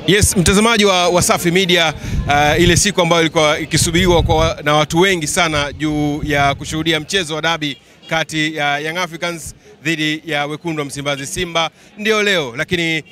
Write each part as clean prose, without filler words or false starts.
Yes, mtazamaji wa Wasafi Media, ile siku ambayo ilikuwa ikisubiriwa na watu wengi sana juu ya kushuhudia mchezo wa dabi kati ya Young Africans dhidi ya Wekundu wa Msimbazi Simba ndio leo, lakini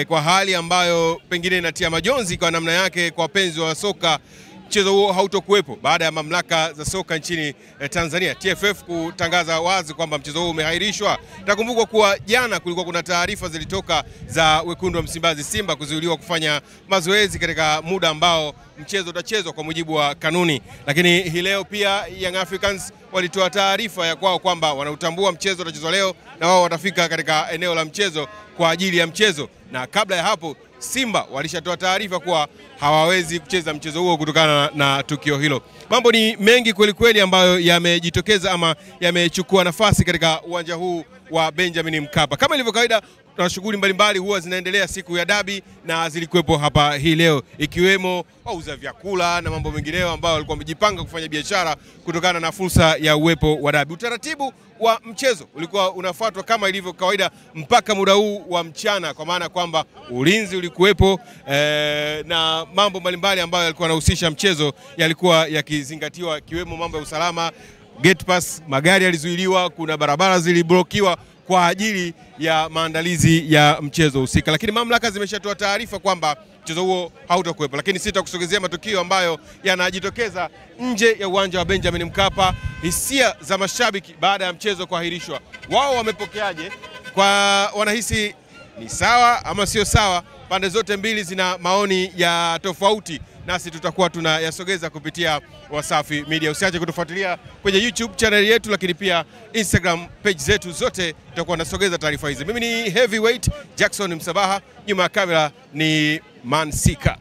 kwa hali ambayo pengine inatia majonzi kwa namna yake kwa wapenzi wa soka, mchezo huo hautokuwepo baada ya mamlaka za soka nchini Tanzania TFF kutangaza wazi kwamba mchezo huo umehairishwa. Takumbuka kuwa jana kulikuwa kuna taarifa zilitoka za Wekundu wa Msimbazi Simba kuzuiliwa kufanya mazoezi katika muda ambao mchezo utachezwa kwa mujibu wa kanuni, lakini hii leo pia Young Africans walitoa taarifa ya kwao kwamba wanautambua mchezo utachezwa leo na wao watafika katika eneo la mchezo kwa ajili ya mchezo, na kabla ya hapo Simba walishatoa taarifa kuwa hawawezi kucheza mchezo huo kutokana na tukio hilo. Mambo ni mengi kweli kweli ambayo yamejitokeza ama yamechukua nafasi katika uwanja huu wa Benjamin Mkapa. Kama ilivyo kawaida, na shughuli mbalimbali huwa zinaendelea siku ya dabi na zilikuwepo hapa hii leo, ikiwemo wauza vyakula na mambo mengineyo ambao walikuwa wamejipanga kufanya biashara kutokana na fursa ya uwepo wa dabi. Utaratibu wa mchezo ulikuwa unafuatwa kama ilivyo kawaida mpaka muda huu wa mchana, kwa maana kwamba ulinzi ulikuwepo na mambo mbalimbali ambayo yalikuwa yanahusisha mchezo yalikuwa yakizingatiwa, ikiwemo mambo ya usalama, gate pass, magari yalizuiliwa, kuna barabara ziliblokiwa kwa ajili ya maandalizi ya mchezo husika. Lakini mamlaka zimeshatoa taarifa kwamba mchezo huo hautakuwepo, lakini sitakusogezea matukio ambayo yanajitokeza nje ya uwanja wa Benjamin Mkapa. Hisia za mashabiki baada ya mchezo kuahirishwa, wao wamepokeaje? Kwa wanahisi ni sawa ama sio sawa? Pande zote mbili zina maoni ya tofauti, nasi tutakuwa tunayasogeza kupitia Wasafi Media. Usiache kutufuatilia kwenye YouTube channel yetu, lakini pia Instagram page zetu zote tutakuwa nasogeza taarifa hizi. Mimi ni Heavyweight Jackson Msabaha, nyuma ya kamera ni Mansika.